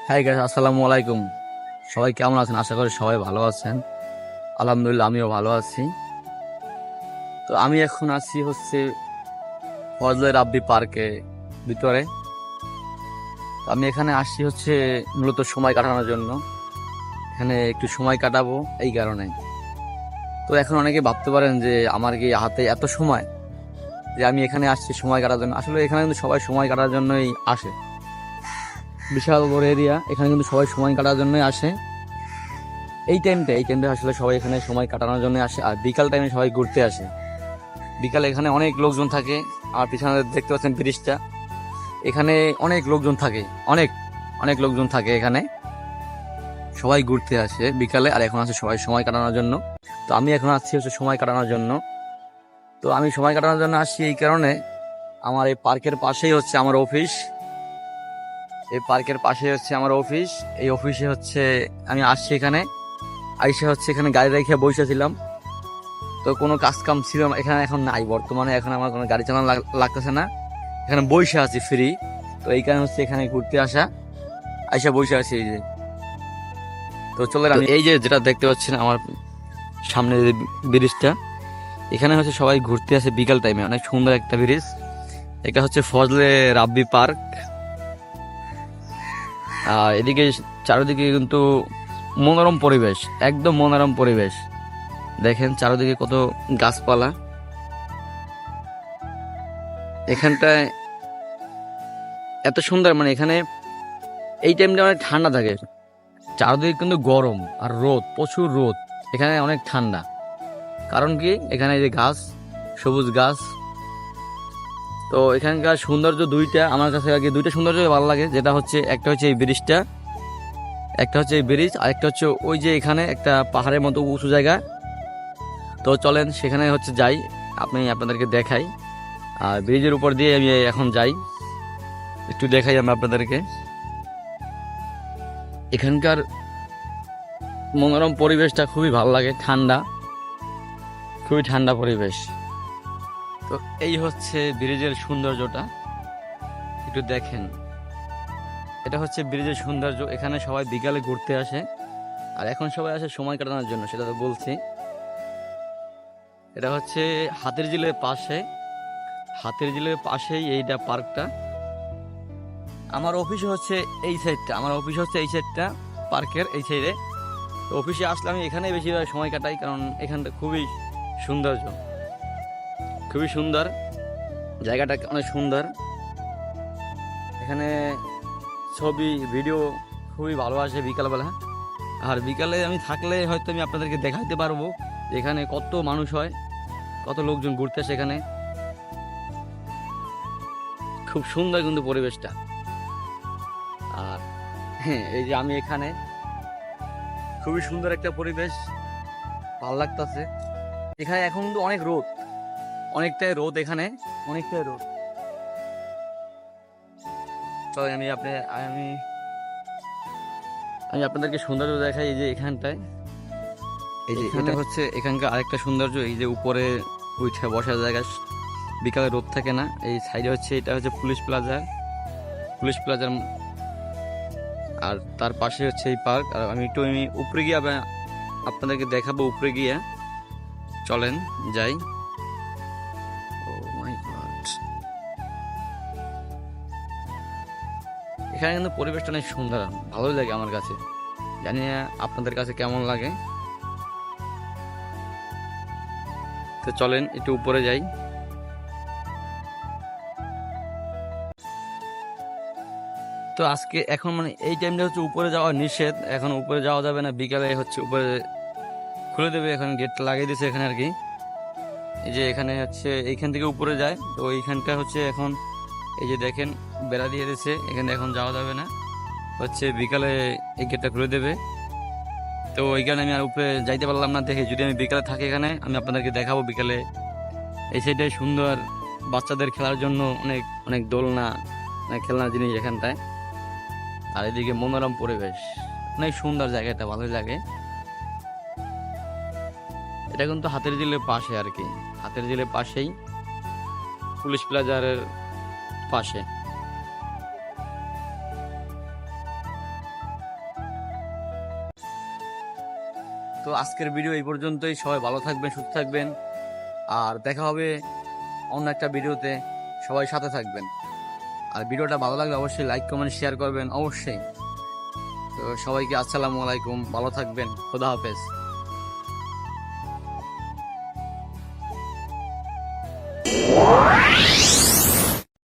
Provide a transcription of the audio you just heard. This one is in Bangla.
হাই গাইস, আসসালামু আলাইকুম। সবাই কেমন আছেন? আশা করি সবাই ভালো আছেন। আলহামদুলিল্লাহ, আমিও ভালো আছি। তো আমি এখন আছি ফজলে রাব্বি পার্কে ভিতরে। তো আমি এখানে আসছি মূলত সময় কাটানোর জন্য। এখানে একটু সময় কাটাবো এই কারণে। তো এখন অনেকে ভাবতে পারেন যে আমার কি হাতে এত সময় যে আমি এখানে আসছি সময় কাটার জন্য। আসলে এখানে কিন্তু সবাই সময় কাটার জন্যই আসে। বিশাল বড় এরিয়া, এখানে কিন্তু সবাই সময় কাটার জন্যই আসে। এই টাইমটা আসলে সবাই এখানে সময় কাটানোর জন্য আসে, আর বিকাল টাইমে সবাই ঘুরতে আসে। বিকালে এখানে অনেক লোকজন থাকে। আর পিছনে দেখতে পাচ্ছেন ব্রিজটা, এখানে অনেক লোকজন থাকে। অনেক অনেক লোকজন থাকে এখানে, সবাই ঘুরতে আসে বিকালে। আর এখন আছে সবাই সময় কাটানোর জন্য। তো আমি এখন আসছি সময় কাটানোর জন্য। তো আমি সময় কাটানোর জন্য আসছি এই কারণে, আমার এই পার্কের পাশেই আমার অফিস। এই পার্কের পাশেই আমার অফিস। এই অফিসে আমি আসছি এখানে। আইসা এখানে গাড়ি রেখে বসেছিলাম। তো কোনো কাজ কাম ছিল না এখানে, এখন নাই বর্তমানে। এখন আমার কোনো গাড়ি চালানো লাগতেছে না, এখানে বসে আছি ফ্রি। তো এই কারণে এখানে ঘুরতে আসা, আইসা বসে আছি এই যে। তো চলে আমি এই যে যেটা দেখতে পাচ্ছেন আমার সামনে যে ব্রিজটা, এখানে সবাই ঘুরতে আসে বিকাল টাইমে। অনেক সুন্দর একটা ব্রিজ। এটা ফজলে রাব্বি পার্ক। আর এদিকে চারিদিকে কিন্তু মনোরম পরিবেশ, একদম মনোরম পরিবেশ। দেখেন চারিদিকে কত গাছপালা। এখানটায় এত সুন্দর, মানে এখানে এই টাইমটা অনেক ঠান্ডা থাকে। চারদিকে কিন্তু গরম আর রোদ, প্রচুর রোদ। এখানে অনেক ঠান্ডা। কারণ কি, এখানে এই যে গাছ, সবুজ গাছ। তো এখানকার সৌন্দর্য দুইটা, আমার কাছে আগে দুইটা সৌন্দর্য ভালো লাগে। যেটা একটা এই ব্রিজটা, একটা এই ব্রিজ, আর একটা ওই যে এখানে একটা পাহাড়ের মতো উঁচু জায়গা। তো চলেন সেখানে যাই, আপনাদেরকে দেখাই। আর ব্রিজের উপর দিয়ে আমি এখন যাই, একটু দেখাই আমি আপনাদেরকে। এখানকার মনোরম পরিবেশটা খুবই ভালো লাগে, ঠান্ডা, খুবই ঠান্ডা পরিবেশ। তো এই ব্রিজের সৌন্দর্যটা, একটু দেখেন। এটা ব্রিজের সৌন্দর্য। এখানে সবাই বিকালে ঘুরতে আসে, আর এখন সবাই আসে সময় কাটানোর জন্য, সেটা তো বলছি। এটা হাতির ঝিলের পাশে, হাতির ঝিলের পাশেই এইটা পার্কটা। আমার অফিস এই সাইডটা, আমার অফিস এই সাইডটা, পার্কের এই সাইডে। তো অফিসে আসলে আমি এখানে বেশিরভাগ সময় কাটাই, কারণ এখানটা খুবই সৌন্দর্য, খুবই সুন্দর। জায়গাটা অনেক সুন্দর। এখানে ছবি ভিডিও খুবই ভালো আসে বিকালবেলা। আর বিকালে আমি থাকলে হয়তো আমি আপনাদেরকে দেখাইতে পারবো এখানে কত মানুষ হয়, কত লোকজন ঘুরতে আসে এখানে। খুব সুন্দর কিন্তু পরিবেশটা। আর হ্যাঁ, এই যে আমি এখানে, খুবই সুন্দর একটা পরিবেশ, ভালো লাগতেছে। এখানে এখন কিন্তু অনেক রোদ, অনেকটাই রোদ এখানে, অনেকটাই রোদ। চলেন আমি আমি আমি আপনাদেরকে সৌন্দর্য দেখাই। এই যে এখানটায়, এই যে এটা এখানকার আরেকটা সৌন্দর্য। এই যে উপরে উঠে বসার জায়গা, বিকালে রোদ থাকে না। এই সাইডে এটা পুলিশ প্লাজা, পুলিশ প্লাজার। আর তার পাশে এই পার্ক। আর আমি উপরে গিয়ে আপনাদেরকে দেখাবো, উপরে গিয়ে। চলেন যাই। ও মাই গড, এখানে কিন্তু পরিবেশটা অনেক সুন্দর, ভালো লাগে আমার কাছে। জানি না আপনাদের কাছে কেমন লাগে। তো চলেন একটু উপরে যাই। তো আজকে এখন এই টাইমটা উপরে যাওয়া নিষেধ, এখন উপরে যাওয়া যাবে না। বিকালে উপরে খুলে দেবে, এখন গেট লাগিয়ে দিয়েছে এখানে আর কি। এই যে এখানে এইখান থেকে উপরে যায়। তো এইখানটা এখন এই যে দেখেন বেড়া দিয়ে দিয়েছে, এখানে এখন যাওয়া যাবে না। বিকালে এই গেটটা খুলে দেবে। তো ওইখানে আমি আর উপরে যাইতে পারলাম না দেখে। যদি আমি বিকালে থাকি এখানে, আমি আপনাদেরকে দেখাবো বিকালে। এই সাইডে সুন্দর বাচ্চাদের খেলার জন্য অনেক অনেক দোলনা, অনেক খেলনার জিনিস এখানটায়। আর এদিকে মনোরম পরিবেশ, অনেক সুন্দর জায়গাটা, ভালো লাগে। এটা কিন্তু হাতের ঝিলের পাশে আর কি, হাতের ঝিলের পাশেই, পুলিশ প্লাজারের পাশে। তো আজকের ভিডিও এই পর্যন্তই। সবাই ভালো থাকবেন, সুস্থ থাকবেন, আর দেখা হবে অন্য একটা ভিডিওতে। সবাই সাথে থাকবেন, আর ভিডিওটা ভালো লাগলে অবশ্যই লাইক কমেন্ট শেয়ার করবেন অবশ্যই। তো সবাইকে আসসালামু আলাইকুম, ভালো থাকবেন, খোদা হাফেজ।